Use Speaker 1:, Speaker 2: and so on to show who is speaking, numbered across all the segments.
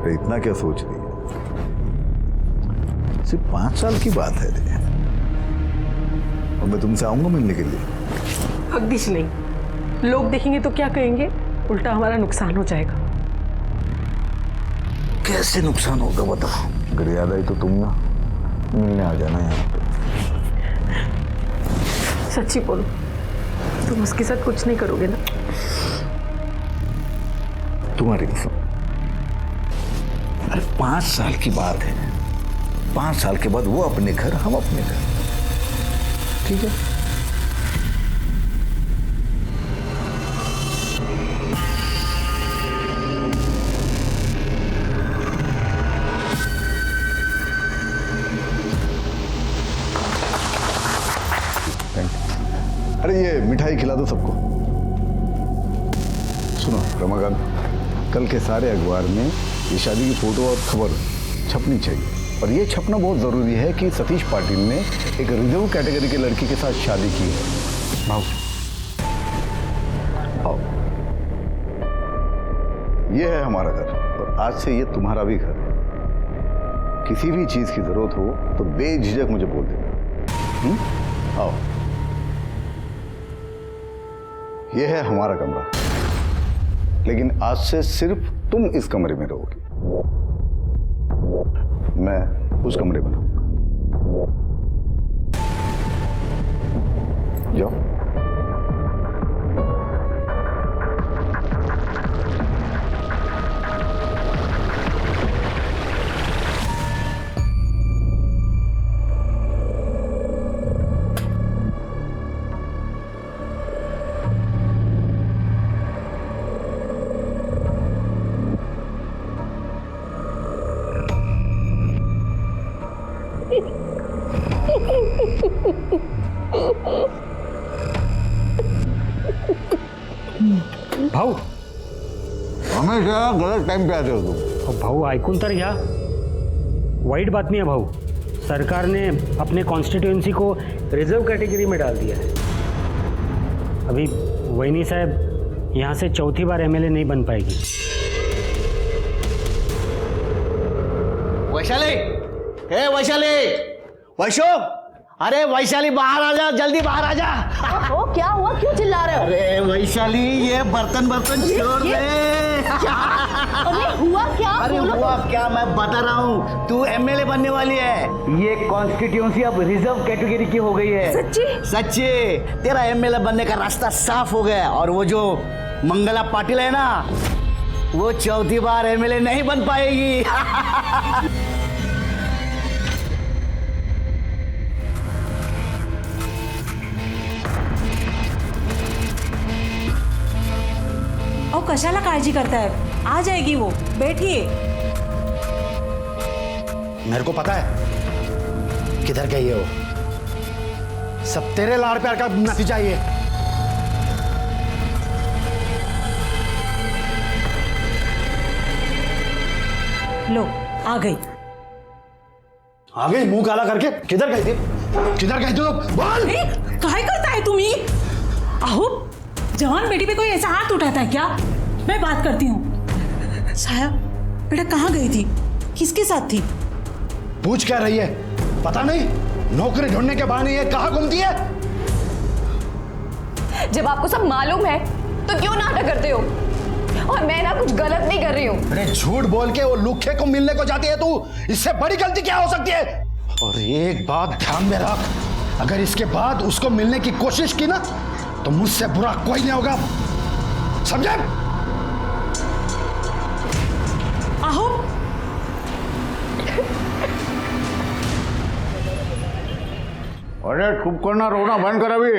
Speaker 1: अरे इतना क्या सोच रही है? सिर्फ 5 साल की बात है रे। और मैं तुमसे आऊंगा मिलने के लिए।
Speaker 2: हकदीश नहीं, लोग देखेंगे तो क्या कहेंगे? उल्टा हमारा नुकसान हो जाएगा।
Speaker 1: कैसे नुकसान होगा बताओ? अगर याद आई तो तुम ना मिलने आ जाना यहाँ पे।
Speaker 2: सच्ची बोलो, तुम उसके साथ कुछ नहीं करोगे ना?
Speaker 1: तुम्हारी कसम। अरे 5 साल की बात है। 5 साल के बाद वो अपने घर, हम अपने घर। ठीक है? अरे ये मिठाई खिला दो सबको। सुनो रमाकांत, कल के सारे अखबार में ये शादी की फोटो और खबर छपनी चाहिए। और ये छपना बहुत जरूरी है कि सतीश पाटिल ने एक रिजर्व कैटेगरी की लड़की के साथ शादी की है। भाव आओ, ये है हमारा घर और आज से ये तुम्हारा भी घर है। किसी भी चीज की जरूरत हो तो बेझिझक मुझे बोल देना। आओ, यह है हमारा कमरा, लेकिन आज से सिर्फ तुम इस कमरे में रहोगी, मैं उस कमरे में रहूंगा। जाओ।
Speaker 3: भाऊ,
Speaker 1: हमेशा गलत टाइम पे आते हो तुम।
Speaker 3: भाऊ ऐकून तर घ्या। वाईट बातमी है भाऊ, सरकार ने अपने कॉन्स्टिट्यूएंसी को रिजर्व कैटेगरी में डाल दिया है। अभी वैनी साहब यहाँ से चौथी बार एमएलए नहीं बन पाएगी।
Speaker 4: वैशाली, ए वैशाली, वैशो, अरे वैशाली बाहर आ जा, जल्दी बाहर आ जा।
Speaker 5: ओ, क्या हुआ, क्यों चिल्ला रहे हो?
Speaker 4: अरे वैशाली, ये बर्तन छोड़ दे।
Speaker 5: अरे हुआ क्या?
Speaker 4: अरे हुआ क्या, मैं बता रहा हूँ, तू एमएलए बनने वाली है। ये कॉन्स्टिट्यूएंसी अब रिजर्व कैटेगरी की हो गई है।
Speaker 5: सच्ची?
Speaker 4: सच्ची, तेरा एमएलए बनने का रास्ता साफ हो गया। और वो जो मंगला पाटिल है ना, वो चौथी बार एमएलए नहीं बन पाएगी।
Speaker 5: और कशाला काळजी करताय? आ जाएगी वो, बैठिए।
Speaker 4: मेरे को पता है किधर गई है वो। सब तेरे लाड़ प्यार का नतीजा ही है।
Speaker 5: लो, आ गई।
Speaker 4: आ गई मुंह काला करके? किधर गई थी? किधर गई थी तो बोल।
Speaker 5: काय करता है तुम्ही? आहो, जवान बेटी पे कोई ऐसा हाथ उठाता है क्या? मैं बात करती हूँ। साया, बेटा कहाँ गई थी? किसके साथ थी?
Speaker 4: पूछ क्या रही है? पता नहीं, नौकरी ढूंढने के बहाने ये कहाँ घूमती है?
Speaker 6: जब आपको सब मालूम है तो क्यों नाटक करते हो? और मैं ना कुछ गलत नहीं कर रही हूँ।
Speaker 4: अरे झूठ बोल के वो लुखे को मिलने को जाती है तू। इससे बड़ी गलती क्या हो सकती है? और एक बात ध्यान में रख, अगर इसके बाद उसको मिलने की कोशिश की ना तो मुझसे बुरा कोई नहीं होगा, समझे?
Speaker 5: आहो,
Speaker 1: अरे चुप करना, रोना बंद कर। अभी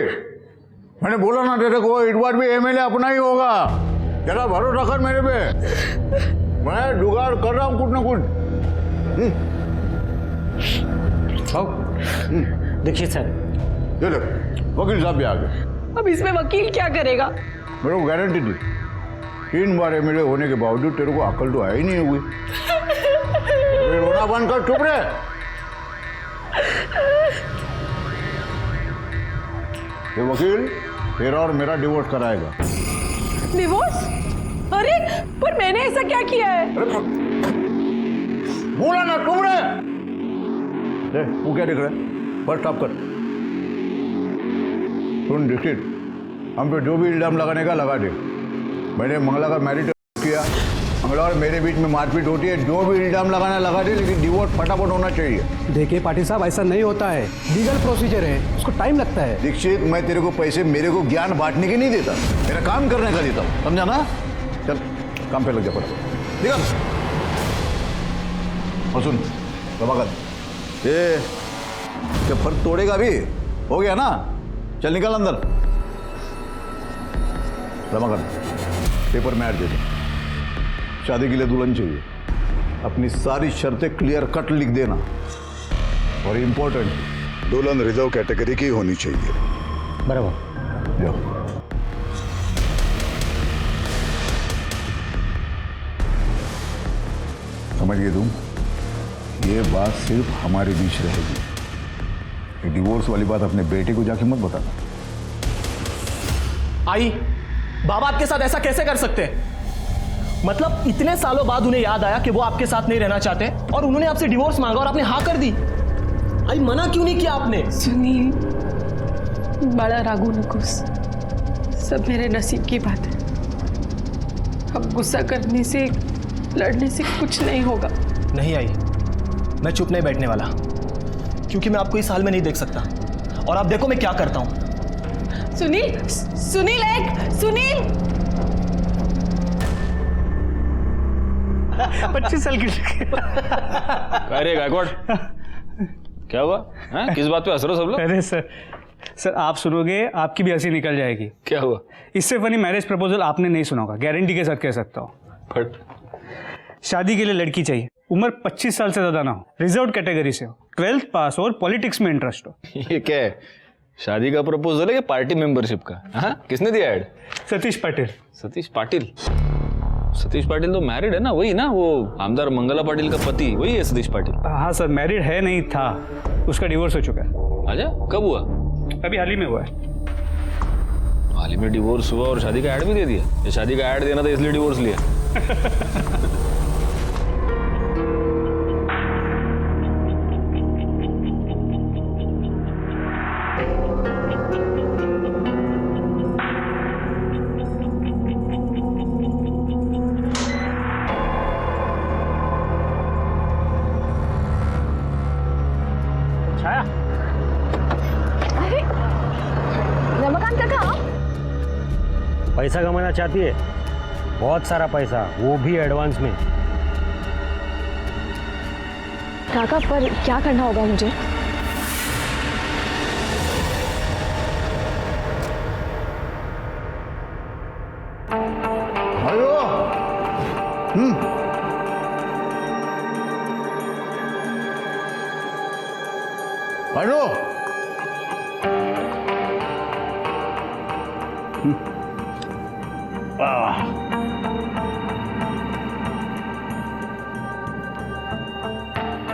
Speaker 1: मैंने बोला ना तेरे को, इस बार भी एमएलए अपना ही होगा। जरा भरोसा कर मेरे पे, मैं जुगाड़ कर रहा हूँ कुछ ना कुछ।
Speaker 3: देखिए सर,
Speaker 1: ये देख, वकील साहब भी आ गए।
Speaker 2: अब इसमें वकील क्या करेगा?
Speaker 1: मेरे को गारंटी दी, 3 बार एमएलए होने के बावजूद तेरे को अकल तो आई नहीं हुई। रोना बंद कर, चुप रहे। ये वकील तेरा और मेरा डिवोर्स कराएगा।
Speaker 2: डिवोर्स? अरे पर मैंने ऐसा क्या किया है?
Speaker 1: अरे बोला ना तुम रे। वो क्या देख रहा है? बस स्टॉप कर। सुन दीक्षित, हम पे जो भी इल्जाम लगाने का लगा दे। मैंने मंगला का मैरिज किया, मंगला और मेरे बीच में मारपीट होती है, जो भी इल्जाम लगाना लगा दे, लेकिन डिवोर्स फटाफट होना चाहिए।
Speaker 7: देखिए पाटिल साहब, ऐसा नहीं होता है, लीगल प्रोसीजर है, उसको टाइम लगता है।
Speaker 1: दीक्षित, मैं तेरे को पैसे मेरे को ज्ञान बांटने के नहीं देता, मेरा काम करने का देता हूँ, समझा ना? चल काम पे लग जा फटाफट। निकल। और सुन रमाकांत, ये क्या फर्क तोड़ेगा अभी? हो गया ना? चल निकल अंदर। रमाकांत, पेपर में ऐड दे दे। शादी के लिए दुल्हन चाहिए, अपनी सारी शर्तें क्लियर कट लिख देना, और इम्पोर्टेंट, दुल्हन रिजर्व कैटेगरी की होनी चाहिए।
Speaker 3: बराबर।
Speaker 1: जाओ। समझ गए तुम? ये बात सिर्फ हमारे बीच रहेगी। ये डिवोर्स वाली बात अपने बेटे को जाके मत बताना।
Speaker 8: आई, बाबा आपके साथ ऐसा कैसे कर सकते हैं? मतलब इतने सालों बाद उन्हें याद आया कि वो आपके साथ नहीं रहना चाहते और उन्होंने आपसे डिवोर्स मांगा और आपने हाँ कर दी। आई, मना क्यों नहीं किया आपने?
Speaker 2: सुनील, बड़ा रागू नकुस, सब मेरे नसीब की बात है। अब गुस्सा करने से, लड़ने से कुछ नहीं होगा।
Speaker 8: नहीं आई, मैं चुप नहीं बैठने वाला, क्योंकि मैं आपको इस हाल में नहीं देख सकता। और आप देखो मैं क्या करता हूं।
Speaker 2: सुनील, सुनील, एक सुनील।
Speaker 3: 25 साल की।
Speaker 9: अरे गायकवाड़, क्या हुआ? किस बात पे हंस रहे हो सब लोग?
Speaker 7: अरे सर आप सुनोगे आपकी भी हंसी निकल जाएगी।
Speaker 9: क्या हुआ?
Speaker 7: इससे फनी मैरिज प्रपोजल आपने नहीं सुना होगा, गारंटी के साथ कह सकता हूँ।
Speaker 9: फट।
Speaker 7: शादी के लिए लड़की चाहिए, उम्र 25 साल से ज्यादा ना हो, रिजर्व कैटेगरी से हो, 12th पास हो और पॉलिटिक्स में इंटरेस्ट हो।
Speaker 9: ये क्या है? शादी का प्रपोजल है कि पार्टी मेंबरशिप का? हाँ, किसने दिया ऐड?
Speaker 7: सतीश पाटिल।
Speaker 9: सतीश पाटिल? सतीश पाटिल तो मैरिड है ना? वही ना, वो आमदार मंगला पाटिल का पति, वही है सतीश पाटिल।
Speaker 7: हाँ सर, मैरिड है, नहीं था, उसका डिवोर्स हो चुका है।
Speaker 9: अच्छा, कब हुआ?
Speaker 7: अभी हाल ही में हुआ है।
Speaker 9: हाल ही में डिवोर्स हुआ और शादी का ऐड भी दे दिया? ये शादी का ऐड देना था इसलिए डिवोर्स लिया?
Speaker 6: अरे रमाकांत काका,
Speaker 3: पैसा कमाना चाहती है? बहुत सारा पैसा, वो भी एडवांस में।
Speaker 6: काका पर क्या करना होगा मुझे?
Speaker 1: हेलो। हेलो।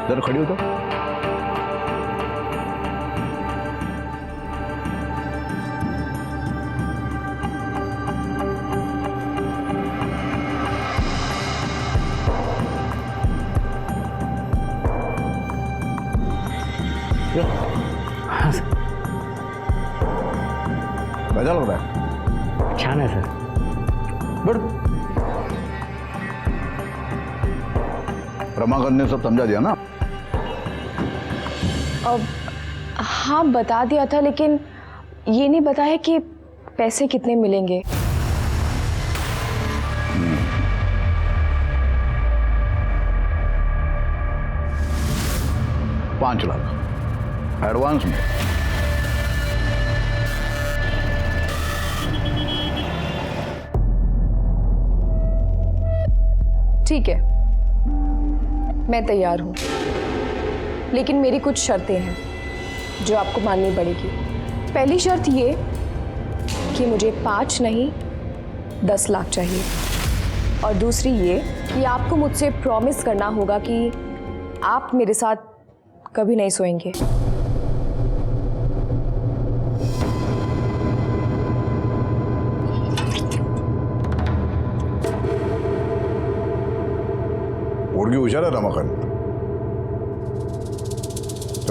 Speaker 1: जरा खड़ी हो तो। कैसा लग रहा है?
Speaker 3: छान है सर।
Speaker 1: बट रमाकांत ने सब समझा दिया ना?
Speaker 6: हाँ बता दिया था, लेकिन ये नहीं बताया कि पैसे कितने मिलेंगे।
Speaker 1: 5 लाख एडवांस में।
Speaker 6: ठीक है, मैं तैयार हूं, लेकिन मेरी कुछ शर्तें हैं जो आपको माननी पड़ेगी। पहली शर्त ये कि मुझे 5 नहीं 10 लाख चाहिए, और दूसरी ये कि आपको मुझसे प्रॉमिस करना होगा कि आप मेरे साथ कभी नहीं सोएंगे।
Speaker 1: पोरगी हुशार आहे रमाकांत,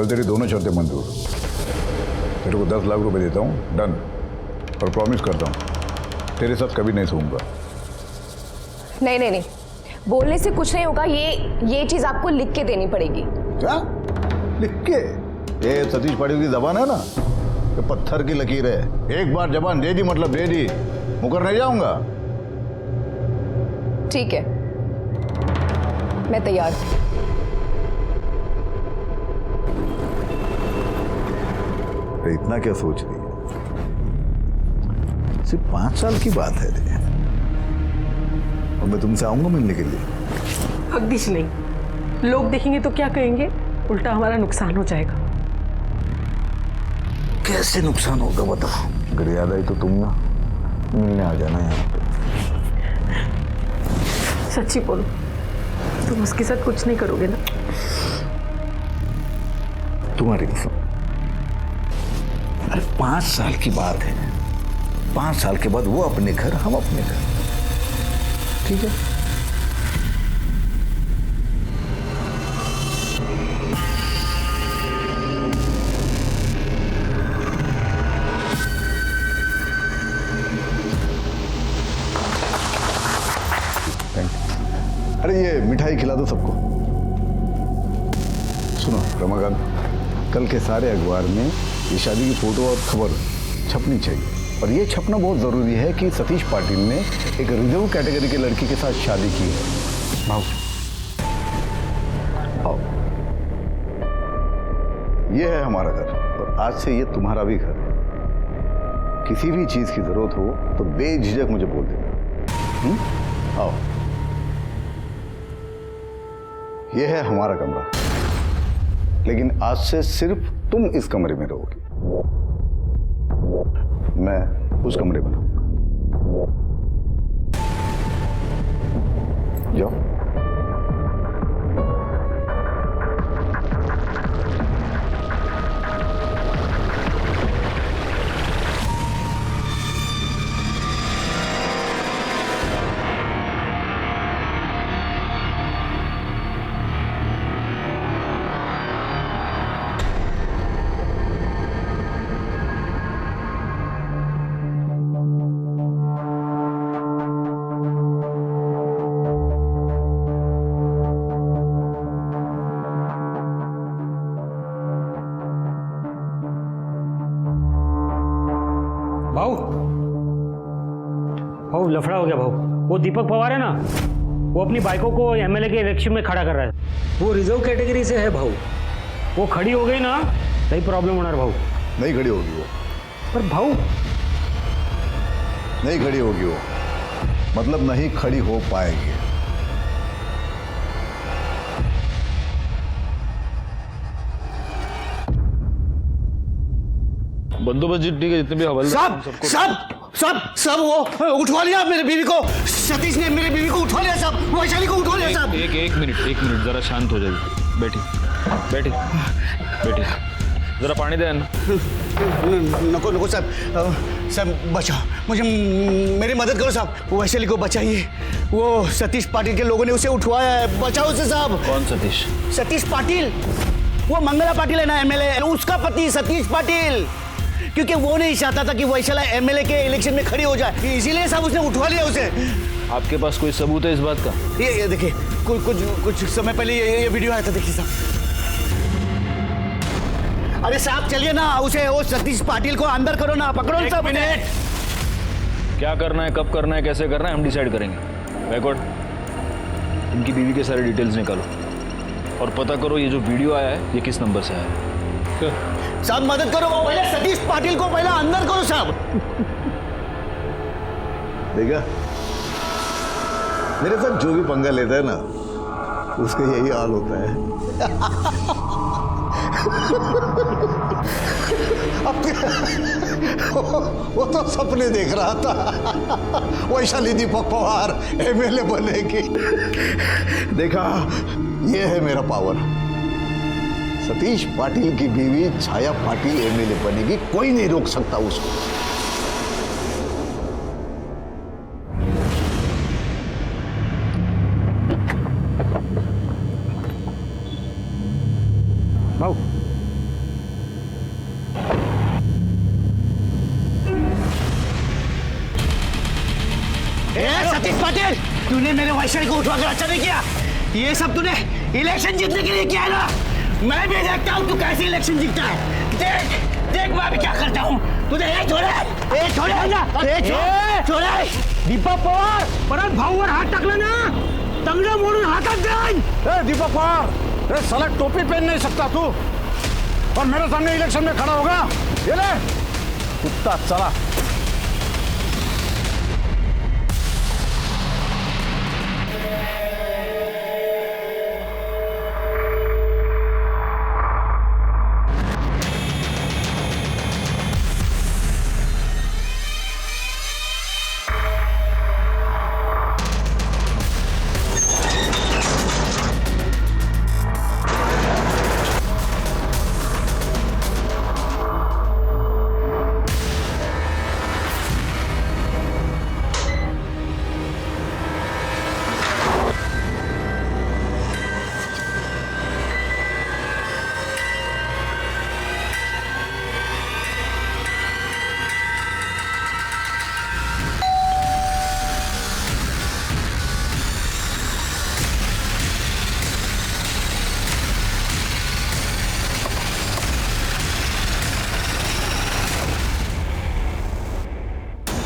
Speaker 1: कल तेरी दोनों शर्तें मंजूर। तेरे को 10 लाख रुपए देता हूँ, डन। और प्रॉमिस करता हूँ तेरे साथ कभी नहीं सोऊंगा।
Speaker 6: नहीं नहीं नहीं, बोलने से कुछ नहीं होगा। ये चीज आपको लिख के देनी पड़ेगी।
Speaker 1: क्या लिख के? ये सतीश पाटिल की जबान है ना, ये पत्थर की लकीर है। एक बार जबान दे दी मतलब दे दी, मुकर नहीं जाऊंगा।
Speaker 6: ठीक है, मैं तैयार हूं।
Speaker 1: अरे इतना क्या सोच रही है? सिर्फ 5 साल की बात है रे। और मैं तुमसे आऊंगा मिलने के लिए।
Speaker 2: हगदीश नहीं, लोग देखेंगे तो क्या कहेंगे? उल्टा हमारा नुकसान हो जाएगा।
Speaker 1: कैसे नुकसान होगा बता? अगर याद आई तो तुम ना मिलने आ जाना यहाँ पे।
Speaker 2: सच्ची बोलो, तुम उसके साथ कुछ नहीं करोगे ना?
Speaker 1: तुम्हारी कसम। अरे 5 साल की बात है। 5 साल के बाद वो अपने घर, हम अपने घर। ठीक है? अरे ये मिठाई खिला दो सबको। सुनो रमाकांत, कल के सारे अखबार में ये शादी की फोटो और खबर छपनी चाहिए। और ये छपना बहुत ज़रूरी है कि सतीश पाटिल ने एक रिजर्व कैटेगरी के लड़की के साथ शादी की है। भाव आओ, ये है हमारा घर और आज से ये तुम्हारा भी घर है। किसी भी चीज़ की ज़रूरत हो तो बेझिझक मुझे बोल देना। आओ, ये है हमारा कमरा, लेकिन आज से सिर्फ तुम इस कमरे में रहोगी, मैं उस कमरे में रहूंगा। जाओ।
Speaker 3: भाऊ भाऊ लफड़ा हो गया भाऊ। वो दीपक पवार है ना, वो अपनी बाइकों को एमएलए के इलेक्शन में खड़ा कर रहा है। वो रिजर्व कैटेगरी से है भाऊ। वो खड़ी हो गई ना, सही प्रॉब्लम होना भाऊ।
Speaker 1: नहीं खड़ी होगी वो।
Speaker 3: पर भाऊ
Speaker 1: नहीं खड़ी होगी वो, मतलब नहीं खड़ी हो पाएगी।
Speaker 9: बंदोबस्त ठीक है, जितने भी हवलदार
Speaker 4: सब सब सब सब वो उठवा लिया मेरे बीवी को। सतीश ने मेरी बीवी को उठवा लिया सब, वैशाली को उठवा लिया सब।
Speaker 9: एक मिनट जरा शांत हो जाइए। बैठी जरा पानी दे ना।
Speaker 4: नको नको साहब, साहब बचाओ मुझे, मेरी मदद करो साहब। वैशाली को बचाइए, वो सतीश पाटिल के लोगों ने उसे उठवाया है, बचाओ उसे साहब।
Speaker 9: कौन सतीश?
Speaker 4: सतीश पाटिल, वो मंगला पाटिल है ना एमएलए, उसका पति सतीश पाटिल। क्योंकि वो नहीं चाहता था कि वैशाला एमएलए के इलेक्शन में खड़ी हो जाए, इसीलिए साहब उसने उठवा लिया उसे।
Speaker 9: आपके पास कोई सबूत है इस बात का?
Speaker 4: ये देखिए, कुछ समय पहले ये वीडियो आया था, देखिए साहब। अरे साहब चलिए ना, उसे वो सतीश पाटिल को अंदर करो ना, पकड़ो ना साहब।
Speaker 9: क्या करना है, कब करना है, कैसे करना है, हम डिसाइड करेंगे। बैकवर्ड, इनकी बीवी के सारे डिटेल्स निकालो और पता करो ये जो वीडियो आया है ये किस नंबर से आया है।
Speaker 4: साहब मदद करो, वो पहले सतीश पाटिल को पहले अंदर करो साहब।
Speaker 1: देखा, मेरे साथ जो भी पंगा लेता है ना, उसका यही हाल होता है। वो तो सपने देख रहा था, वैशाली दीपक पवार एमएलए बनेगी। देखा, ये है मेरा पावर। सतीश पाटिल की बीवी छाया पाटिल एमएलए बनेगी, कोई नहीं रोक सकता उसको।
Speaker 3: भाऊ
Speaker 4: तूने मेरे वैशाली को उठवा कर अच्छा नहीं किया। ये सब तूने इलेक्शन जीतने के लिए किया है ना। मैं भी देखता हूँ तू कैसे इलेक्शन जीतता है। देख देख मैं अभी क्या करता हूँ। तुझे छोड़े
Speaker 3: दीपक पवार परत भाऊवर हात टाकला ना, तंगडं मोडून हातात जाईन.
Speaker 1: दीपक पवार, अरे साला टोपी पहन नहीं सकता तू और मेरे सामने इलेक्शन में खड़ा होगा। ये ले कुत्ता, चला।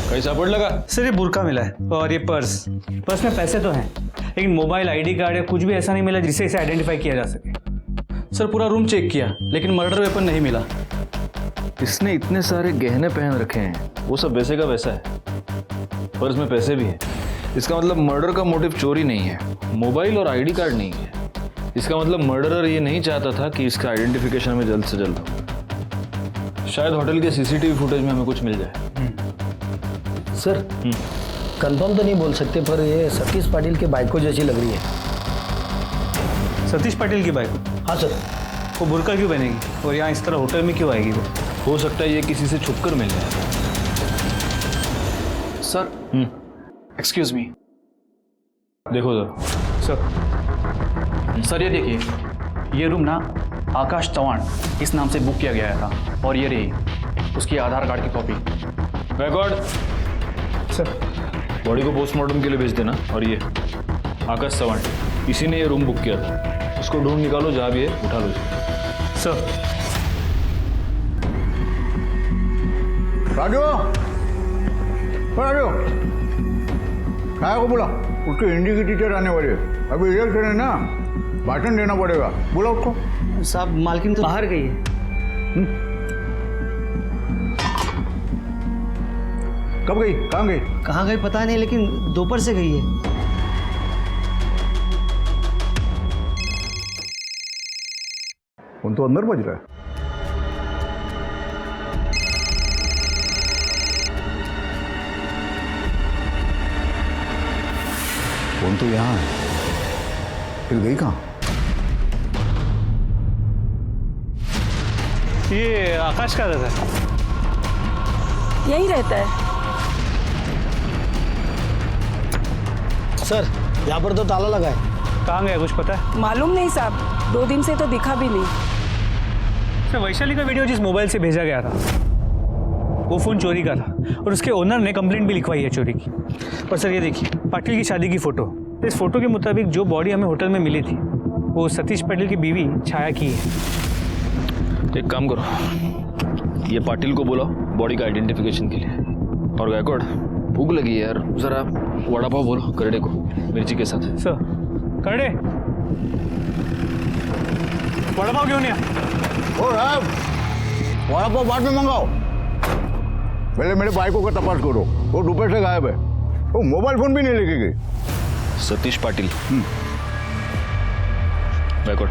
Speaker 9: कहीं सापड़ लगा?
Speaker 7: सर ये बुरका मिला है और ये पर्स में पैसे तो हैं, लेकिन मोबाइल आईडी कार्ड या कुछ भी ऐसा नहीं मिला जिससे इसे आइडेंटिफाई किया जा सके।
Speaker 8: सर पूरा रूम चेक किया लेकिन मर्डर वेपन नहीं मिला।
Speaker 9: इसने इतने सारे गहने पहन रखे हैं, वो सब वैसे का वैसा है। पर्स में पैसे भी हैं। इसका मतलब मर्डर का मोटिव चोरी नहीं है, मोबाइल और आईडी कार्ड नहीं है। इसका मतलब मर्डरर ये नहीं चाहता था कि इसका आइडेंटिफिकेशन हमें जल्द से जल्द हो। शायद होटल के सीसीटीवी फुटेज में हमें कुछ मिल जाए।
Speaker 10: सर कंफर्म तो नहीं बोल सकते पर ये सतीश पाटिल के बाइक को जैसी लग रही है।
Speaker 7: सतीश पाटिल की बाइक?
Speaker 10: हाँ सर।
Speaker 7: वो बुरका क्यों पहनेगी और यहाँ इस तरह होटल में क्यों आएगी वो?
Speaker 9: हो सकता है ये किसी से छुपकर मिल जाए।
Speaker 8: Sir excuse me.
Speaker 9: देखो
Speaker 8: सर ये देखिए, ये रूम ना आकाश चौहान इस नाम से बुक किया गया था और ये रही उसकी आधार कार्ड की कॉपी।
Speaker 9: रिकॉर्ड
Speaker 7: सर
Speaker 9: बॉडी को पोस्टमार्टम के लिए भेज देना। और ये आकाश चौहान, इसी ने ये रूम बुक किया था। उसको ढूंढ निकालो, जहाँ भी है उठा लो इसको।
Speaker 7: सर
Speaker 1: राजू, राजू, काय को बोला? उसकी हिंदी की टीचर आने वाली है। अभी इलेक्शन है ना, भाषण देना पड़ेगा। बोला उसको।
Speaker 10: साहब मालकिन तो बाहर गई है।
Speaker 1: कब गई? कहाँ गई?
Speaker 10: कहाँ गई पता नहीं, लेकिन दोपहर से गई है।
Speaker 1: फोन तो अंदर बज रहा है। फोन तो यहाँ है, फिर गई कहाँ?
Speaker 7: ये आकाश का रहता है।
Speaker 2: यही रहता है।
Speaker 10: सर यहाँ पर तो ताला लगा है।
Speaker 7: कहाँ गया कुछ पता है?
Speaker 2: मालूम नहीं साहब, 2 दिन से तो दिखा भी नहीं।
Speaker 7: सर वैशाली का वीडियो जिस मोबाइल से भेजा गया था वो फ़ोन चोरी का था और उसके ओनर ने कंप्लेंट भी लिखवाई है चोरी की। और सर ये देखिए पाटिल की शादी की फ़ोटो। इस फोटो के मुताबिक जो बॉडी हमें होटल में मिली थी वो सतीश पाटिल की बीवी छाया की है।
Speaker 9: तो एक काम करो, ये पाटिल को बुलाओ बॉडी का आइडेंटिफिकेशन के लिए। और गायकवाड़, भूख लगी है यार, जरा वड़ा पाव बोलो करड़े को मिर्ची के साथ।
Speaker 7: सर करड़े वड़ा पाव क्यों नहीं?
Speaker 1: ओ साहब, वड़ा पाव बाद में मंगाओ, पहले मेरे बाइकों का तपास करो। वो दोपहर से गायब है, वो मोबाइल फोन भी नहीं लेके गई।
Speaker 9: सतीश पाटिल। गायकवाड़,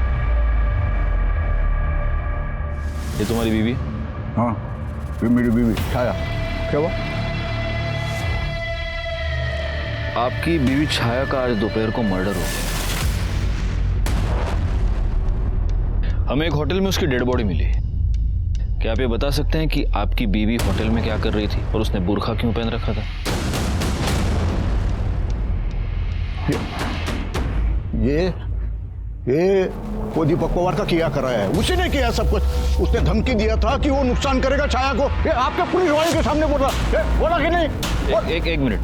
Speaker 9: ये तुम्हारी बीवी?
Speaker 1: हाँ, ये मेरी बीवी छाया। क्या हुआ?
Speaker 9: आपकी बीवी छाया का आज दोपहर को मर्डर हो गया। हमें एक होटल में उसकी डेड बॉडी मिली। क्या आप ये बता सकते हैं कि आपकी बीवी होटल में क्या कर रही थी और उसने बुर्खा क्यों पहन रखा था?
Speaker 1: ये वो दीपक पवार का किया कराया है, उसी ने किया सब कुछ। उसने धमकी दिया था कि वो नुकसान करेगा छाया को। ये आपके पुलिस वाले के सामने बोला कि नहीं?
Speaker 9: एक मिनट।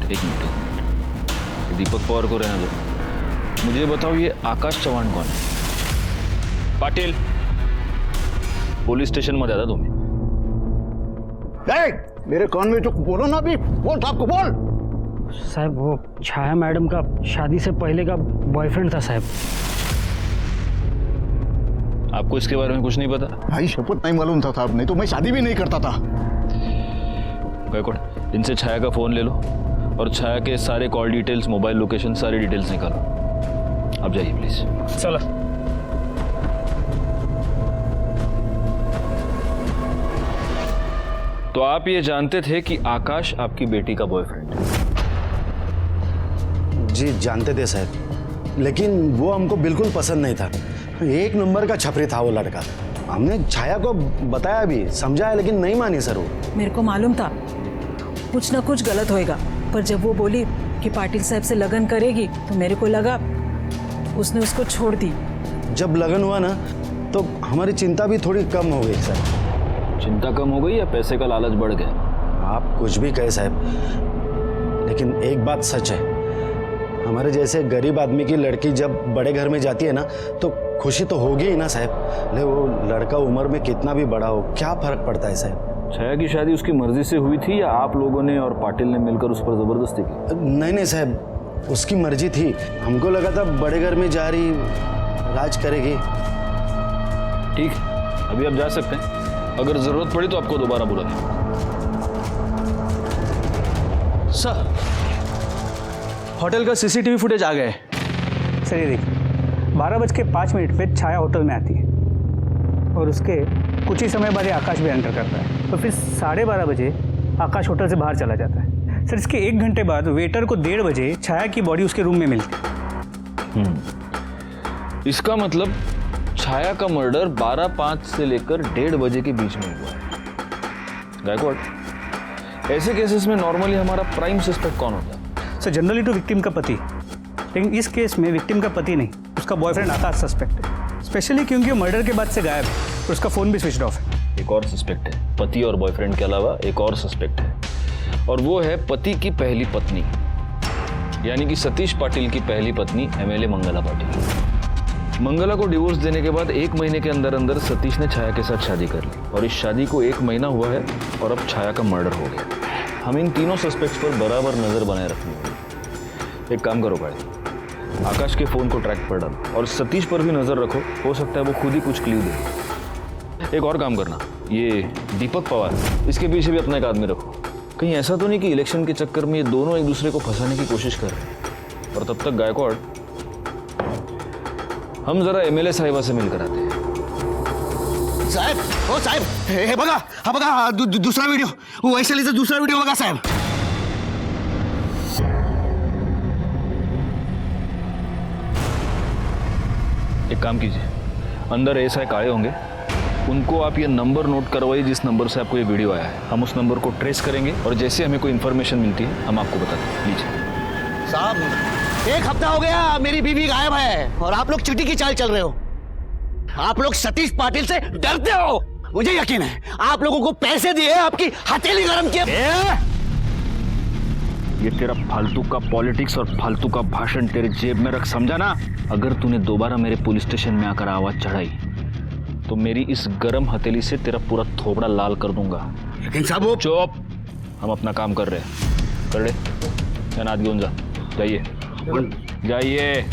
Speaker 9: दीपक पवार को रहने दो। मुझे बताओ ये आकाश चव्हाण कौन है? पाटिल पोलीस स्टेशन मध्ये आता तुम्ही?
Speaker 1: मेरे कान में जो बोलो ना अभी, बोल साहब को बोल।
Speaker 3: साहब वो छाया मैडम का शादी से पहले का बॉयफ्रेंड था साहब।
Speaker 9: आपको इसके बारे में कुछ नहीं पता?
Speaker 1: भाई शपथ नहीं मालूम था साहब, नहीं तो मैं शादी भी नहीं करता था।
Speaker 9: गायकवाड़ इनसे छाया का फोन ले लो और छाया के सारे कॉल डिटेल्स, मोबाइल लोकेशन, सारी डिटेल्स निकालो। आप जाइए प्लीज।
Speaker 7: चला।
Speaker 9: तो आप ये जानते थे कि आकाश आपकी बेटी का बॉयफ्रेंड है?
Speaker 4: जी जानते थे साहब, लेकिन वो हमको बिल्कुल पसंद नहीं था। एक नंबर का छपरी था वो लड़का। हमने छाया को बताया भी, समझाया, लेकिन नहीं मानी सर वो।
Speaker 5: मेरे को मालूम था कुछ ना कुछ गलत होएगा, पर जब वो बोली कि पाटिल साहब से लगन करेगी तो मेरे को लगा उसने उसको छोड़ दी।
Speaker 4: जब लगन हुआ ना तो हमारी चिंता भी थोड़ी कम हो गई सर।
Speaker 9: चिंता कम हो गई या पैसे का लालच बढ़ गया?
Speaker 4: आप कुछ भी कहे साहब, लेकिन एक बात सच है, हमारे जैसे गरीब आदमी की लड़की जब बड़े घर में जाती है ना तो खुशी तो होगी ही ना साहब। ले वो लड़का उम्र में कितना भी बड़ा हो, क्या फर्क पड़ता है साहब।
Speaker 9: छाया की शादी उसकी मर्जी से हुई थी या आप लोगों ने और पाटिल ने मिलकर उस पर जबरदस्ती की?
Speaker 4: नहीं नहीं साहब, उसकी मर्जी थी। हमको लगा था बड़े घर में जा रही, राज करेगी।
Speaker 9: ठीक, अभी आप जा सकते हैं। अगर जरूरत पड़ी तो आपको दोबारा बुला दें।
Speaker 8: सर होटल का सीसीटीवी फुटेज आ गया है।
Speaker 7: सर ये देखिए 12:05 पे छाया होटल में आती है और उसके कुछ ही समय बाद ये आकाश भी एंटर करता है। तो फिर 12:30 बजे आकाश होटल से बाहर चला जाता है। सर इसके 1 घंटे बाद वेटर को 1:30 बजे छाया की बॉडी उसके रूम में मिलती है।
Speaker 9: इसका मतलब छाया का मर्डर 12:05 से लेकर 1:30 बजे के बीच में हुआ है। गायकवाड़, ऐसे केसेस में नॉर्मली हमारा प्राइम सस्पेक्ट कौन होता है?
Speaker 7: सर जनरली तो विक्टिम का पति, लेकिन इस केस में विक्टिम का पति नहीं, उसका बॉयफ्रेंड आकाश सस्पेक्ट है। स्पेशली क्योंकि वो मर्डर के बाद से गायब है और उसका फ़ोन भी स्विच ऑफ है।
Speaker 9: एक और सस्पेक्ट है, पति और बॉयफ्रेंड के अलावा एक और सस्पेक्ट है, और वो है पति की पहली पत्नी, यानी कि सतीश पाटिल की पहली पत्नी एमएलए मंगला पाटिल। मंगला को डिवोर्स देने के बाद 1 महीने के अंदर अंदर सतीश ने छाया के साथ शादी कर ली और इस शादी को 1 महीना हुआ है और अब छाया का मर्डर हो गया। हम इन तीनों सस्पेक्ट्स पर बराबर नजर बनाए रखनी होगी। एक काम करो भाई, आकाश के फोन को ट्रैक पर डालो और सतीश पर भी नजर रखो, हो सकता है वो खुद ही कुछ क्लू दे। एक और काम करना, ये दीपक पवार, इसके पीछे भी अपना एक आदमी रखो। कहीं ऐसा तो नहीं कि इलेक्शन के चक्कर में ये दोनों एक दूसरे को फंसाने की कोशिश कर रहे हैं। और तब तक गायकवाड़, हम जरा एमएलए साहिबा से मिलकर आते हैं।
Speaker 4: साहब, ओ साहब, हे बघा, हा बघा दूसरा वीडियो, वो वैशालीचा दूसरा वीडियो बघा साहब।
Speaker 9: एक काम कीजिए, अंदर एसआई काळे होंगे, उनको आप ये नंबर नोट करवाइए जिस नंबर से आपको ये वीडियो आया है। हम उस नंबर को ट्रेस करेंगे और जैसे हमें कोई इन्फॉर्मेशन मिलती है हम आपको बताते हैं। लीजिए
Speaker 11: साहब, 1 हफ्ता हो गया मेरी बीवी गायब है और आप लोग चिट्ठी की चाल चल रहे हो। आप लोग सतीश पाटिल से डरते हो, मुझे यकीन है। आप लोगों को पैसे दिए, आपकी हथेली गरम किए।
Speaker 9: ये तेरा फालतू का पॉलिटिक्स और फालतू का भाषण तेरे जेब में रख, समझा ना? अगर तूने दोबारा मेरे पुलिस स्टेशन में आकर आवाज चढ़ाई तो मेरी इस गरम हथेली से तेरा पूरा थोबड़ा लाल कर दूंगा।
Speaker 11: लेकिन साहब वो
Speaker 9: चुप, हम अपना काम कर रहे हैं। कर ले, हाथ घेऊन जा, जाइए जाइए।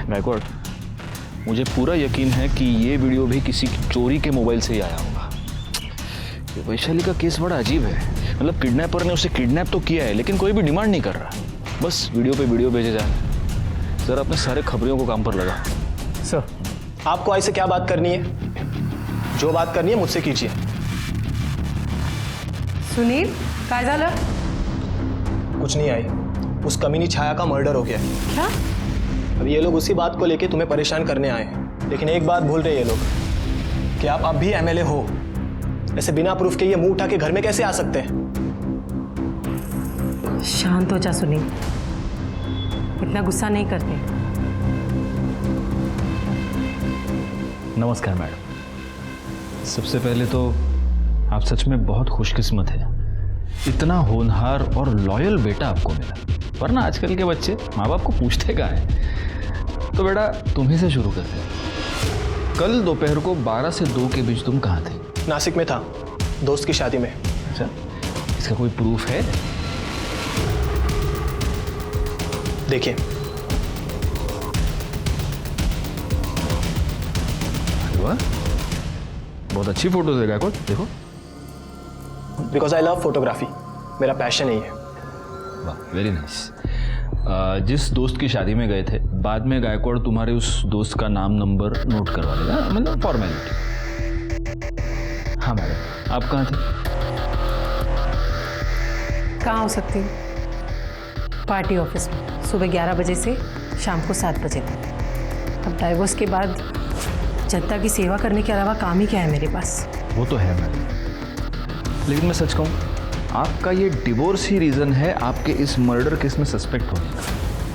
Speaker 9: गायकवाड़, मुझे पूरा यकीन है कि ये वीडियो भी किसी की चोरी के मोबाइल से ही आया होगा। ये वैशाली का केस बड़ा अजीब है, मतलब किडनैपर ने उसे किडनैप तो किया है लेकिन कोई भी डिमांड नहीं कर रहा, बस वीडियो पे वीडियो भेजे जा रहे हैं। जरा अपने सारे खबरियों को काम पर लगा।
Speaker 8: सर आपको आई से क्या बात करनी है? जो बात करनी है मुझसे कीजिए।
Speaker 2: सुनील, काय झालं?
Speaker 8: कुछ नहीं आई, उस कमीनी छाया का मर्डर हो गया।
Speaker 2: क्या?
Speaker 8: अब ये लोग उसी बात को लेके तुम्हें परेशान करने आए हैं, लेकिन एक बात भूल रहे ये लोग कि आप अब भी एमएलए हो। ऐसे बिना प्रूफ के ये मुंह उठा के घर में कैसे आ सकते हैं?
Speaker 2: शांत हो जा सुनील, इतना गुस्सा नहीं करते।
Speaker 9: नमस्कार मैडम। सबसे पहले तो आप सच में बहुत खुशकिस्मत हैं इतना होनहार और लॉयल बेटा आपको मिला, वरना आजकल के बच्चे माँ बाप को पूछते कहाँ हैं। तो बेटा तुम्ही से शुरू करते हैं। कल दोपहर को 12 से 2 के बीच तुम कहाँ थे?
Speaker 8: नासिक में था, दोस्त की शादी में।
Speaker 9: अच्छा, इसका कोई प्रूफ है?
Speaker 8: देखिए,
Speaker 9: अरे वाह, बहुत अच्छी फोटोज है गायकवाड़, देखो।
Speaker 8: बिकॉज आई लव फोटोग्राफी, मेरा पैशन ही है।
Speaker 9: वाह, वेरी नाइस। जिस दोस्त की शादी में गए थे, बाद में गायकवाड़ तुम्हारे उस दोस्त का नाम नंबर नोट करवा देगा, मतलब फॉर्मेलिटी। हाँ मैडम, आप कहाँ थे?
Speaker 12: कहाँ हो सकती हूँ? पार्टी ऑफिस में, सुबह 11 बजे से शाम को 7 बजे तक। अब डाइवोर्स के बाद जनता की सेवा करने के अलावा काम ही क्या है मेरे पास?
Speaker 9: वो तो है मैडम, लेकिन मैं सच कहूँ, आपका ये डिवोर्स ही रीज़न है आपके इस मर्डर केस में सस्पेक्ट होने का।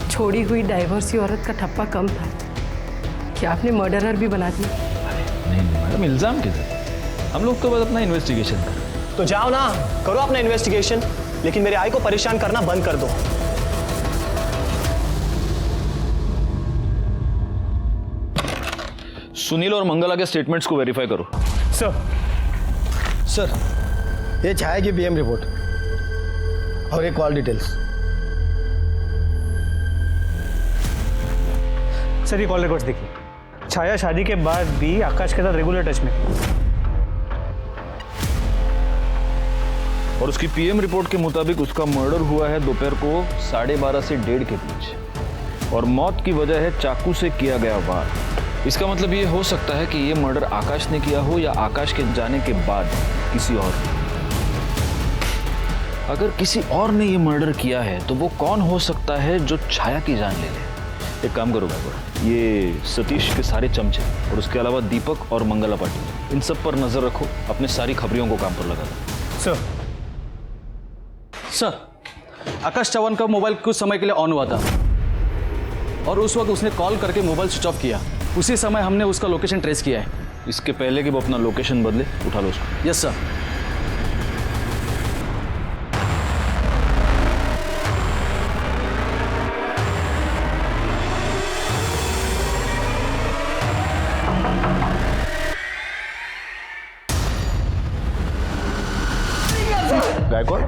Speaker 12: छोड़ी हुई डाइवोर्सी औरत का ठप्पा कम था, क्या आपने मर्डरर भी बना दिया?
Speaker 9: नहीं मैडम, इल्ज़ाम किधर? हम लोग तो बस अपना इन्वेस्टिगेशन करें।
Speaker 8: तो जाओ ना, करो अपना इन्वेस्टिगेशन, लेकिन मेरे आई को परेशान करना बंद कर दो।
Speaker 9: सुनील और मंगला के स्टेटमेंट्स को वेरीफाई करो।
Speaker 10: सर, ये छाया की बीएम रिपोर्ट और ये कॉल डिटेल्स।
Speaker 7: सर ये कॉल रिकॉर्ड्स देखिए, छाया शादी के बाद भी आकाश के साथ रेगुलर टच में।
Speaker 9: और उसकी पीएम रिपोर्ट के मुताबिक उसका मर्डर हुआ है दोपहर को 12:30 से 1:30 के बीच, और मौत की वजह है चाकू से किया गया वार। इसका मतलब ये हो सकता है कि ये मर्डर आकाश ने किया हो या आकाश के जाने के बाद किसी और ने। अगर किसी और ने ये मर्डर किया है तो वो कौन हो सकता है जो छाया की जान ले ले? एक काम करो गायकवाड़, ये सतीश के सारे चमचे और उसके अलावा दीपक और मंगला पाटिल, इन सब पर नजर रखो, अपने सारी खबरियों को काम पर लगा दो।
Speaker 8: सर, आकाश चौहान का मोबाइल कुछ समय के लिए ऑन हुआ था और उस वक्त उसने कॉल करके मोबाइल स्विच ऑफ किया। उसी समय हमने उसका लोकेशन ट्रेस किया है।
Speaker 9: इसके पहले कि वो अपना लोकेशन बदले, उठा लो उसको।
Speaker 8: Yes sir.
Speaker 9: गायकवाड़,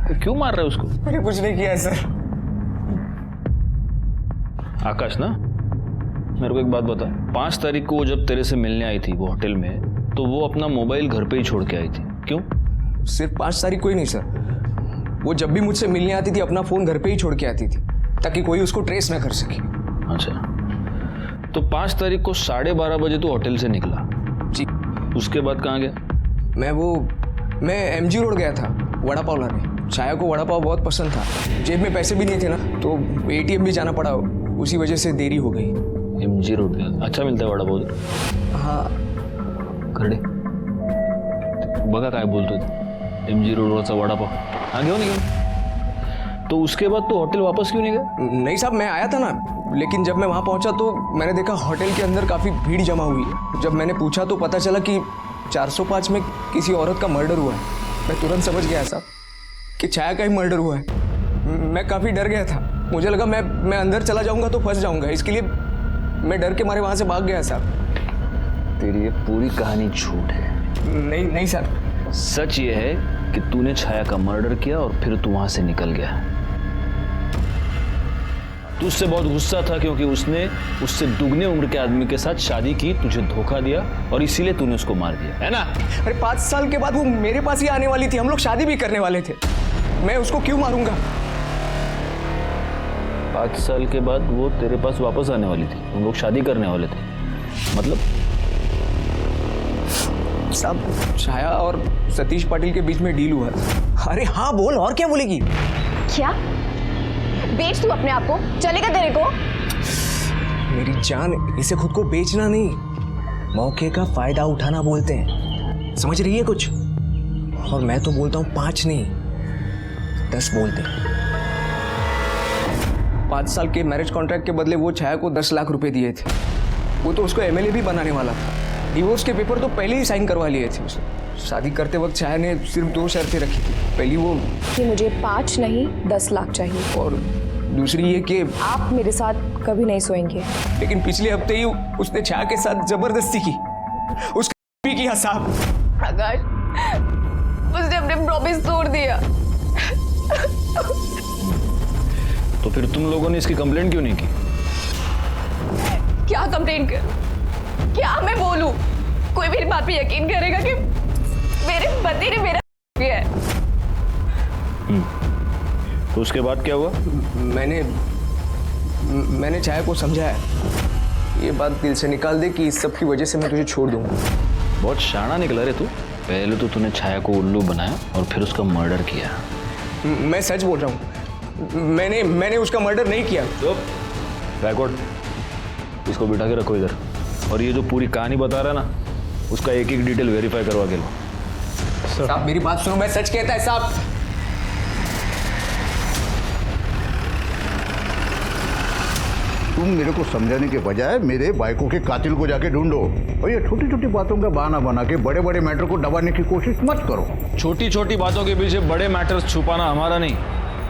Speaker 9: तो क्यों मार रहे हो उसको?
Speaker 8: मैंने कुछ नहीं किया है सर।
Speaker 9: आकाश ना, मेरे को एक बात बता, 5 तारीख को वो जब तेरे से मिलने आई थी वो होटल में, तो वो अपना मोबाइल घर पे ही छोड़ के आई थी, क्यों?
Speaker 13: सिर्फ 5 तारीख को ही नहीं सर, वो जब भी मुझसे मिलने आती थी अपना फोन घर पे ही छोड़ के आती थी ताकि कोई उसको ट्रेस ना कर सके।
Speaker 9: अच्छा, तो 5 तारीख को 12:30 बजे तो होटल से निकला
Speaker 13: जी।
Speaker 9: उसके बाद कहाँ गया?
Speaker 13: मैं एमजी रोड गया था वड़ा पाव लाने। छाया को वड़ा पाव बहुत पसंद था, जेब में पैसे भी नहीं थे ना, तो एटीएम भी जाना पड़ा, उसी वजह से देरी हो गई।
Speaker 9: एमजी रोड गया, अच्छा मिलता है वड़ा पाव?
Speaker 13: हाँ।
Speaker 9: करडे बघा काय बोलतोय, एमजी रोडवरचा वड़ा पाव। हाँ घेऊन घेऊन। तो उसके बाद तो होटल वापस क्यों नहीं गया?
Speaker 13: नहीं साहब, मैं आया था ना, लेकिन जब मैं वहाँ पहुँचा तो मैंने देखा होटल के अंदर काफ़ी भीड़ जमा हुई है। जब मैंने पूछा तो पता चला कि 405 में किसी औरत का मर्डर हुआ है। मैं तुरंत समझ गया साहब कि छाया का ही मर्डर हुआ है। मैं काफ़ी डर गया था, मुझे लगा मैं अंदर चला जाऊंगा तो फंस जाऊंगा, इसके लिए मैं डर के मारे वहाँ से भाग गया साहब।
Speaker 9: तेरी ये पूरी कहानी झूठ है।
Speaker 13: नहीं सर,
Speaker 9: सच ये है कि तूने छाया का मर्डर किया और फिर तू वहां से निकल गया। तू उससे बहुत गुस्सा था क्योंकि उसने उससे दुगने उम्र के आदमी के साथ शादी की, तुझे धोखा दिया और इसीलिए तूने उसको मार दिया, है ना?
Speaker 13: अरे 5 साल के बाद वो मेरे पास ही आने वाली थी, हम लोग शादी भी करने वाले थे, मैं उसको क्यों मारूंगा?
Speaker 9: 5 साल के बाद वो तेरे पास वापस आने वाली थी, हम लोग शादी करने वाले थे, मतलब?
Speaker 13: साहब, छाया और सतीश पाटिल के बीच में डील हुआ था। अरे हाँ बोल, और क्या बोलेगी?
Speaker 6: क्या बेच तू अपने आप को? चलेगा तेरे को?
Speaker 13: मेरी जान, इसे खुद को बेचना नहीं, मौके का फायदा उठाना बोलते हैं, समझ रही है कुछ? और मैं तो बोलता हूँ 5 नहीं 10 बोलते हैं। 5 साल के मैरिज कॉन्ट्रैक्ट के बदले वो छाया को 10 लाख रुपए दिए थे। वो तो उसको एमएलए भी बनाने वाला था, डिवोर्स के पेपर तो पहले ही साइन करवा लिए थे उसने। शादी करते वक्त छाया ने सिर्फ 2 शर्तें रखी थी। पहली वो
Speaker 6: कि मुझे 5 नहीं 10 लाख चाहिए,
Speaker 13: और दूसरी ये कि
Speaker 6: आप मेरे साथ कभी नहीं सोएंगे।
Speaker 13: लेकिन पिछले हफ्ते ही उसने छाया के साथ जबरदस्ती की, उसका भी किया साहब।
Speaker 6: आकाश, उसने अपने प्रॉमिस तोड़ दिया।
Speaker 9: तो फिर तुम लोगों ने इसकी कंप्लेंट क्यों नहीं की?
Speaker 6: क्या कंप्लेंट कर, क्या मैं बोलूं? कोई मेरी बात पे यकीन करेगा कि मेरे पति ने मेरा किया है?
Speaker 9: तो उसके बाद क्या हुआ?
Speaker 13: मैंने छाया को समझाया, ये बात दिल से निकाल दे कि इस सब की वजह से मैं तुझे छोड़ दूंगा।
Speaker 9: बहुत शाना निकला रे तू। पहले तो तूने छाया को उल्लू बनाया और फिर उसका मर्डर किया।
Speaker 13: मैं सच बोल रहा हूँ, मैंने उसका मर्डर नहीं किया।
Speaker 9: चुप, बैकवर्ड। इसको बिठा के रखो इधर, और ये जो पूरी कहानी बता रहा है ना, उसका एक एक डिटेल वेरीफाई करवा के लो।
Speaker 13: साहब मेरी बात सुनो, मैं सच कहता है साहब।
Speaker 1: तुम मेरे को समझाने के बजाय मेरे बाइकों के कातिल को जाके ढूंढो, और ये छोटी छोटी बातों का बहाना बना के बड़े बड़े मैटर को दबाने की कोशिश मत करो।
Speaker 9: छोटी छोटी बातों के पीछे बड़े मैटर्स छुपाना हमारा नहीं,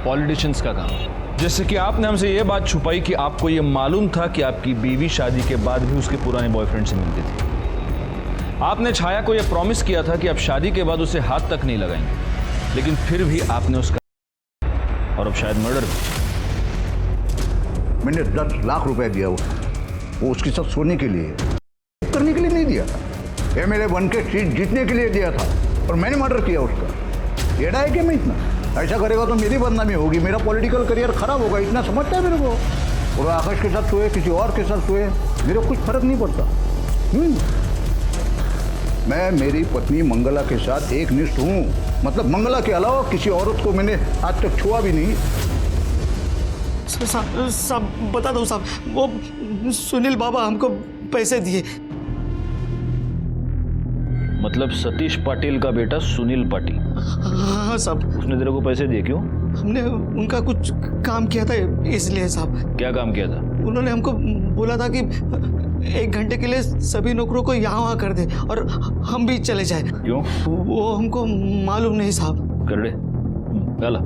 Speaker 9: पॉलिटिशियंस का काम है। जैसे कि आपने हमसे ये बात छुपाई कि आपको ये मालूम था कि आपकी बीवी शादी के बाद भी उसके पुराने बॉयफ्रेंड से मिलती थी। आपने छाया को यह प्रॉमिस किया था कि आप शादी के बाद उसे हाथ तक नहीं लगाएंगे, लेकिन फिर भी आपने उसका, और अब शायद मर्डर भी।
Speaker 1: मैंने 10 लाख रुपए दिया उसको, वो उसके साथ सोने के लिए, करने के लिए नहीं दिया था। एमएलए बन के सीट जीतने के लिए दिया था, और मैंने मर्डर किया उसका। येड़ा है कि मैं इतना? ऐसा करेगा तो मेरी बदनामी होगी, मेरा पॉलिटिकल करियर खराब होगा, इतना समझता है मेरे को। और आकाश के साथ सोए, किसी और के साथ सोए, मेरे को कुछ फर्क नहीं पड़ता। मैं मेरी पत्नी मंगला के साथ एक निष्ठ हूँ, मतलब मंगला के अलावा किसी औरत को मैंने आज तक छुआ भी नहीं।
Speaker 4: साहब बता दो साहब, वो सुनील बाबा हमको पैसे दिए।
Speaker 9: मतलब सतीश पाटिल का बेटा सुनील पाटिल?
Speaker 4: हाँ साहब।
Speaker 9: उसने तेरे को पैसे दिए? क्यों?
Speaker 4: हमने उनका कुछ काम किया था इसलिए साहब।
Speaker 9: क्या काम किया था?
Speaker 4: उन्होंने हमको बोला था कि 1 घंटे के लिए सभी नौकरों को यहाँ वहाँ कर दे और हम भी चले जाए।
Speaker 9: क्यों?
Speaker 4: वो हमको मालूम नहीं साहब।
Speaker 9: कर दे, चला।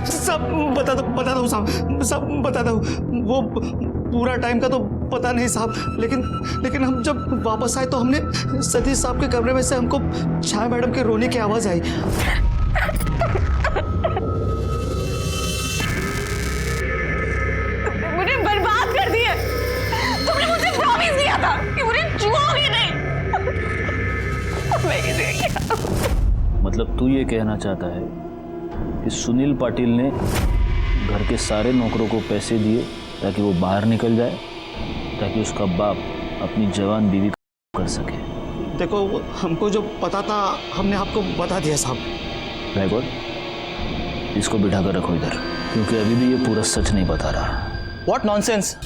Speaker 4: सब बता दो साहब, सब बता दो। वो पूरा टाइम का तो पता नहीं साहब, लेकिन हम जब वापस आए तो हमने सतीश साहब के कमरे में से हमको छाया मैडम के रोने की आवाज आई।
Speaker 6: मुझे बर्बाद कर दिया। तुमने मुझे प्रॉमिस दिया था कि मुझे छुओगे नहीं। मैं किसे क्या?
Speaker 9: मतलब तू ये कहना चाहता है कि सुनील पाटिल ने घर के सारे नौकरों को पैसे दिए ताकि वो बाहर निकल जाए, ताकि उसका बाप अपनी जवान बीवी को कर सके?
Speaker 4: देखो, हमको जो पता था हमने आपको बता दिया साहब।
Speaker 9: बैकवर्ड, इसको बिठा कर रखो इधर, क्योंकि अभी भी ये पूरा सच नहीं बता रहा।
Speaker 8: What nonsense!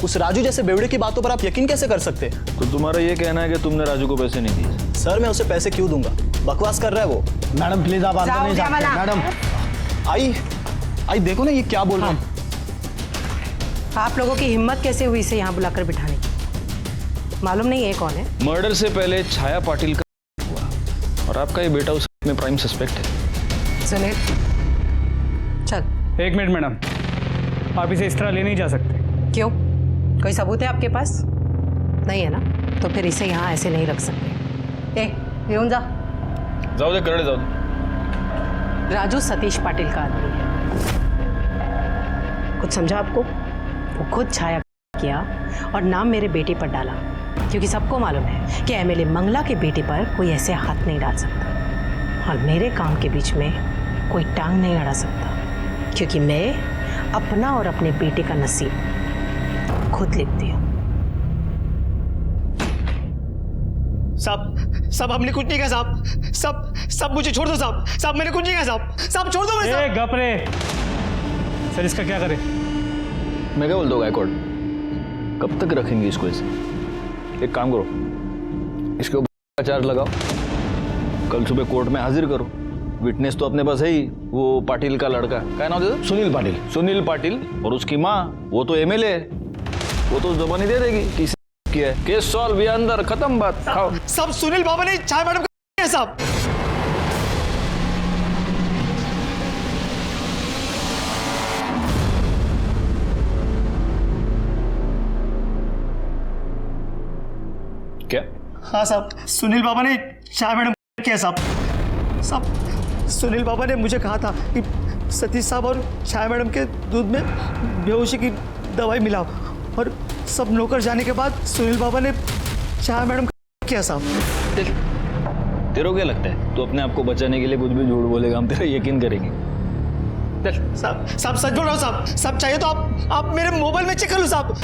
Speaker 8: उस राजू जैसे बेवड़े की बातों पर आप यकीन कैसे कर सकते?
Speaker 9: तो तुम्हारा ये कहना है कि तुमने राजू को पैसे नहीं दिए?
Speaker 8: सर, मैं उसे पैसे क्यों दूंगा? बकवास कर रहा है वो।
Speaker 10: मैडम प्लीज आप अंदर नहीं जाते। मैडम
Speaker 8: आई देखो ना ये क्या बोल रहा है।
Speaker 12: आप लोगों की हिम्मत कैसे हुई इसे यहाँ बुलाकर बिठाने की? मालूम नहीं है कौन है?
Speaker 9: मर्डर से पहले छाया पाटिल का हुआ, और आपका ये बेटा उस में प्राइम सस्पेक्ट है।
Speaker 12: सुनील, चल।
Speaker 7: 1 मिनट मैडम, आप इसे इस तरह ले नहीं जा सकते।
Speaker 12: क्यों? कोई सबूत है आपके पास? नहीं है ना? तो फिर इसे यहाँ ऐसे नहीं रख सकते। येऊन जा।
Speaker 9: जाओ दे, करड़े जाओ दे।
Speaker 12: राजू सतीश पाटिल का आदमी है। कुछ समझा आपको? वो खुद छाया किया और नाम मेरे बेटे पर डाला, क्योंकि सबको मालूम है कि एमएलए मंगला के बेटे पर कोई ऐसे हाथ नहीं डाल सकता, और मेरे काम के बीच में कोई टांग नहीं अड़ा सकता, क्योंकि मैं अपना और अपने बेटे का नसीब खुद लिखती हूँ।
Speaker 4: साहब हमने कुछ नहीं कहा साहब। सब मुझे छोड़ दो साहब। मैंने कुछ नहीं कहा साहब छोड़ दो मुझे।
Speaker 7: गप रे सर, इसका क्या करें?
Speaker 9: मैं क्या बोल दो गायकवाड़, कब तक रखेंगे इसको ऐसे? एक काम करो, इसके ऊपर चार्ज लगाओ, कल सुबह कोर्ट में हाजिर करो। विटनेस तो अपने पास है ही, वो पाटिल का लड़का, क्या नाम दे? सुनील पाटिल। और उसकी माँ, वो तो एमएलए है, वो तो जबानी दे देगी किया है, केस सॉल्व, ये अंदर खत्म बात, खाओ।
Speaker 8: सब सुनील बाबा ने छाया मैडम को किया है साहब।
Speaker 9: क्या?
Speaker 8: हाँ साहब, सुनील बाबा ने छाया मैडम को किया साहब। साहब सुनील बाबा ने मुझे कहा था कि सतीश साहब और छाया मैडम के दूध में बेहोशी की दवाई मिलाओ, और सब नौकर जाने के बाद सुनील बाबा ने छाया मैडम को किया साहब।
Speaker 9: तेरे को क्या लगता है तू अपने आप को बचाने के लिए कुछ भी झूठ बोलेगा, हम तेरा यकीन करेंगे?
Speaker 8: साहब सच बोल रहा हूँ साहब। सब चाहिए तो आप मेरे मोबाइल में चेक कर लो साहब।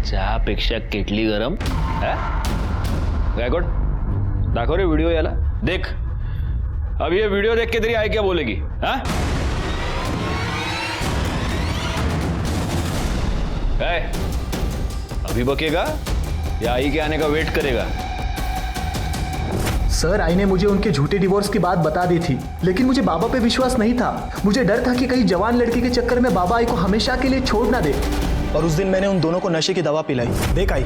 Speaker 9: चहापेक्षा केटली गरम गायकवाड, दाखव रे व्हिडिओ याला, देख अब ये वीडियो देख के तेरी आई क्या बोलेगी? हाँ अभी बकेगा या आई के आने का वेट करेगा?
Speaker 8: सर आई ने मुझे उनके झूठे डिवोर्स की बात बता दी थी, लेकिन मुझे बाबा पे विश्वास नहीं था। मुझे डर था कि कहीं जवान लड़की के चक्कर में बाबा आई को हमेशा के लिए छोड़ ना दे। और उस दिन मैंने उन दोनों को नशे की दवा पिलाई। देख आई,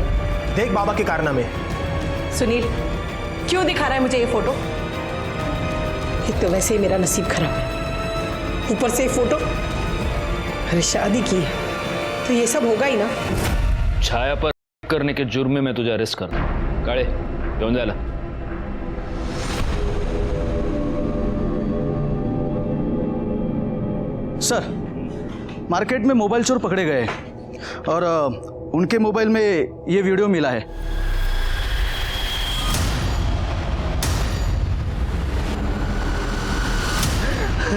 Speaker 8: देख बाबा के कारनामे।
Speaker 12: सुनील क्यों दिखा रहा है मुझे ये फोटो? एक तो वैसे ही मेरा नसीब खराब है, ऊपर से ये फोटो। अरे शादी की है तो ये सब होगा ही ना।
Speaker 9: छाया पर करने के जुर्म में मैं तुझे अरेस्ट कर दूं। काळे घेऊन जायला।
Speaker 8: सर मार्केट में मोबाइल चोर पकड़े गए और उनके मोबाइल में ये वीडियो मिला है।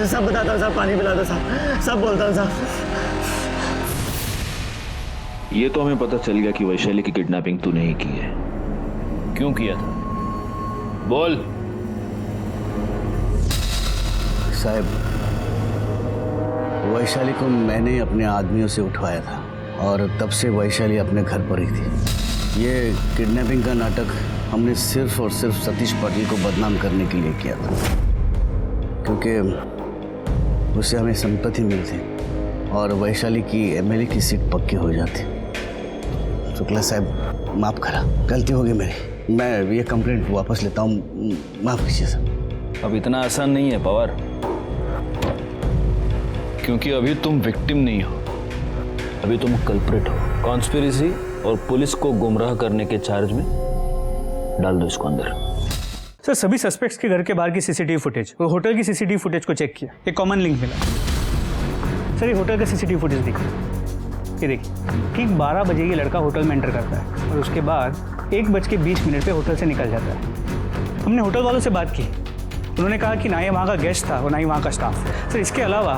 Speaker 8: सब बताता हूँ साहब, पानी पिला दो साहब, सब बोलता हूँ साहब।
Speaker 9: ये तो हमें पता चल गया कि वैशाली की किडनैपिंग तूने ही की है। क्यों किया था? बोल।
Speaker 11: साहब वैशाली को मैंने अपने आदमियों से उठवाया था और तब से वैशाली अपने घर पर ही थी। ये किडनैपिंग का नाटक हमने सिर्फ और सिर्फ सतीश पाटिल को बदनाम करने के लिए किया था, क्योंकि उससे हमें संपत्ति मिलती और वैशाली की एमएलए की सीट पक्की हो जाती। शुक्ला साहब माफ़ करा, गलती हो गई मेरी, मैं ये कंप्लेंट वापस लेता हूँ, माफ़ कीजिए सर।
Speaker 9: अब इतना आसान नहीं है पवार, क्योंकि अभी तुम विक्टिम नहीं हो, अभी तुम कल्प्रिट हो। कॉन्स्पिरेसी और पुलिस को गुमराह करने के चार्ज में डाल दो इसको अंदर।
Speaker 7: सर सभी सस्पेक्ट्स के घर के बाहर की सीसीटीवी फुटेज और होटल की सीसीटीवी फुटेज को चेक किया, एक कॉमन लिंक मिला। सर ये होटल का सीसीटीवी फुटेज देखिए, ये देखिए ठीक 12 बजे ये लड़का होटल में एंटर करता है और उसके बाद 1:20 पे होटल से निकल जाता है। हमने होटल वालों से बात की, उन्होंने कहा कि ना ये वहाँ का गेस्ट था और ना ही वहाँ का स्टाफ। सर इसके अलावा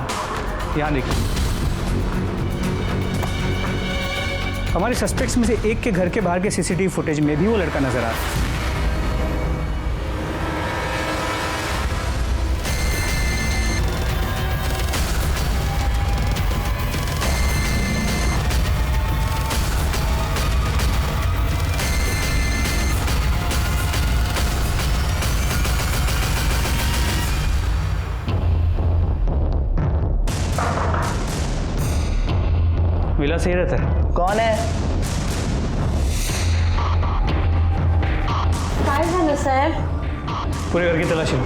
Speaker 7: यहाँ देखिए, हमारे सस्पेक्ट्स में से एक के घर के बाहर के सीसीटीवी फुटेज में भी वो लड़का नजर आ रहा है। विला सही रहता है।
Speaker 8: कौन है?
Speaker 12: काय झालं सर?
Speaker 7: पूरे घर की तलाशी लो।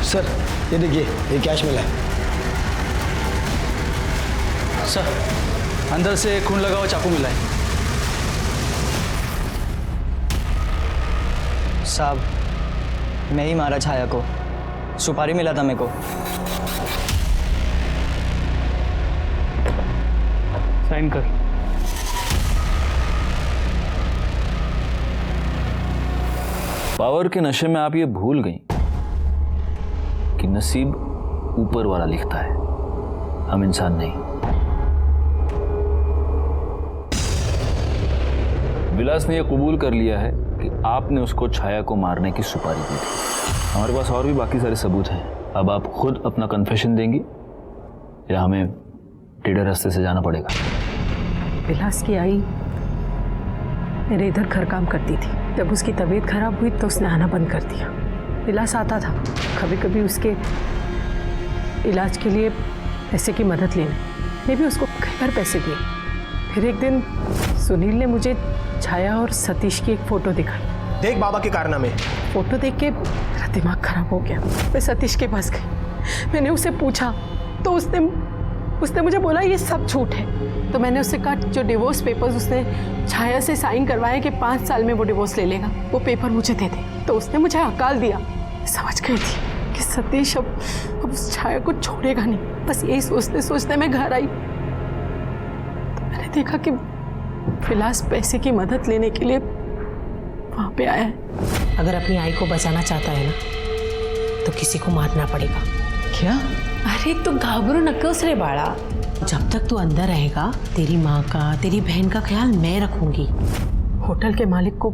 Speaker 8: सर ये देखिए, ये कैश मिला है। सर अंदर से खून लगा हुआ चाकू मिला है।
Speaker 14: साहब मैं ही मारा छाया को, सुपारी मिला था मेरे को।
Speaker 7: साइन कर।
Speaker 9: पावर के नशे में आप ये भूल गई कि नसीब ऊपर वाला लिखता है, हम इंसान नहीं। विलास ने यह कबूल कर लिया है कि आपने उसको छाया को मारने की सुपारी दी थी। हमारे पास और भी बाकी सारे सबूत हैं। अब आप खुद अपना कन्फेशन देंगी या हमें टेढ़े रास्ते से जाना पड़ेगा?
Speaker 12: विलास की आई मेरे इधर घर काम करती थी। जब उसकी तबीयत खराब हुई तो उसने आना बंद कर दिया। विलास आता था कभी कभी उसके इलाज के लिए पैसे की मदद लेने। मैं भी उसको कई बार पैसे दिए। फिर एक दिन सुनील ने मुझे छाया और सतीश की एक फ़ोटो दिखाई।
Speaker 8: देख बाबा के कारनामे।
Speaker 12: फ़ोटो देख के मेरा दिमाग खराब हो गया। मैं सतीश के पास गई, मैंने उसे पूछा तो उसने मुझे बोला ये सब झूठ है। तो मैंने उससे कहा जो डिवोर्स पेपर्स उसने छाया से साइन करवाए कि 5 साल में वो डिवोर्स ले लेगा, वो पेपर मुझे दे दे। तो उसने मुझे हकाल दिया। समझ गई थी कि सतीश अब उस छाया को छोड़ेगा नहीं। बस यही सोचते सोचते मैं घर आई तो मैंने देखा कि विलास पैसे की मदद लेने के लिए वहाँ पे आया है।
Speaker 5: अगर अपनी आई को बचाना चाहता है ना तो किसी को मारना पड़ेगा।
Speaker 12: क्या? अरे तू घाबरो नकोस रे बाड़ा।
Speaker 5: जब तक तू अंदर रहेगा तेरी माँ का तेरी बहन का ख्याल मैं रखूंगी।
Speaker 12: होटल के मालिक को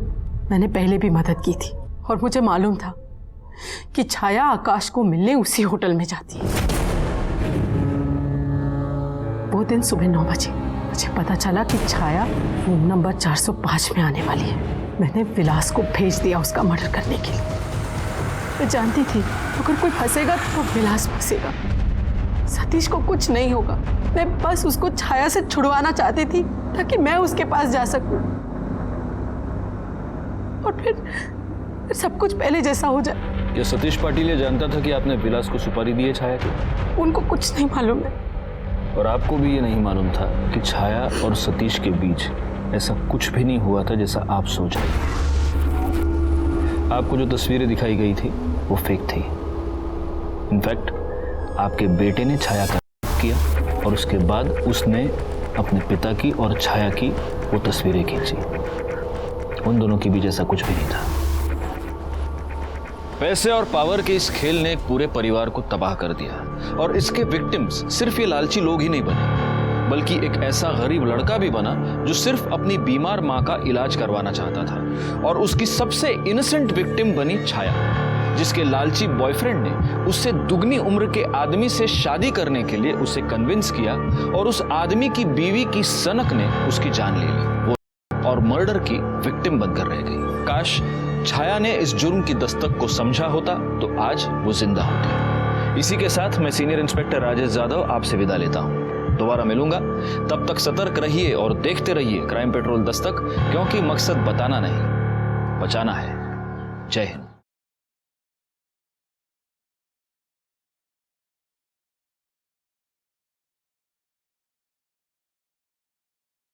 Speaker 12: मैंने पहले भी मदद की थी और मुझे मालूम था कि छाया आकाश को मिलने उसी होटल में जाती है। वो दिन सुबह 9 बजे मुझे पता चला कि छाया रूम नंबर 405 में आने वाली है। मैंने विलास को भेज दिया उसका मर्डर करने के लिए। मैं जानती थी अगर कोई फंसेगा तो विलास फंसेगा। सतीश को कुछ नहीं होगा। मैं बस उसको छाया से छुड़वाना चाहती थी ताकि मैं उसके पास जा सकूं और फिर सब कुछ पहले जैसा हो जाए।
Speaker 9: क्या सतीश पाटिल ये जानता था कि आपने विलास को सुपारी दी है छाया की?
Speaker 12: उनको कुछ नहीं मालूम है।
Speaker 9: और आपको भी ये नहीं मालूम था कि छाया और सतीश के बीच ऐसा कुछ भी नहीं हुआ था जैसा आप सोच रहे थे। आपको जो तस्वीरें दिखाई गई थी वो फेक थी। इनफैक्ट आपके बेटे ने छाया का किया और उसके बाद उसने अपने पिता की और छाया की वो तस्वीरें खींची। उन दोनों के बीच ऐसा कुछ भी नहीं था। पैसे और पावर के इस खेल ने एक पूरे परिवार को तबाह कर दिया और इसके विक्टिम्स सिर्फ ये लालची लोग ही नहीं बने, बल्कि एक ऐसा गरीब लड़का भी बना जो सिर्फ अपनी बीमार मां का इलाज करवाना चाहता था। और उसकी सबसे इनोसेंट विक्टिम बनी छाया, जिसके लालची बॉयफ्रेंड ने उससे दुगनी उम्र के आदमी से शादी करने के लिए उसे कन्विंस किया और उस आदमी की बीवी की सनक ने उसकी जान ले ली। वो और मर्डर की विक्टिम बनकर रह गई। काश छाया ने इस जुर्म की दस्तक को समझा होता तो आज वो जिंदा होती। इसी के साथ मैं सीनियर इंस्पेक्टर राजेश जाधव आपसे विदा लेता हूं। दोबारा मिलूंगा, तब तक सतर्क रहिए और देखते रहिए क्राइम पेट्रोल दस्तक, क्योंकि मकसद बताना नहीं, बचाना है। जय हिंद।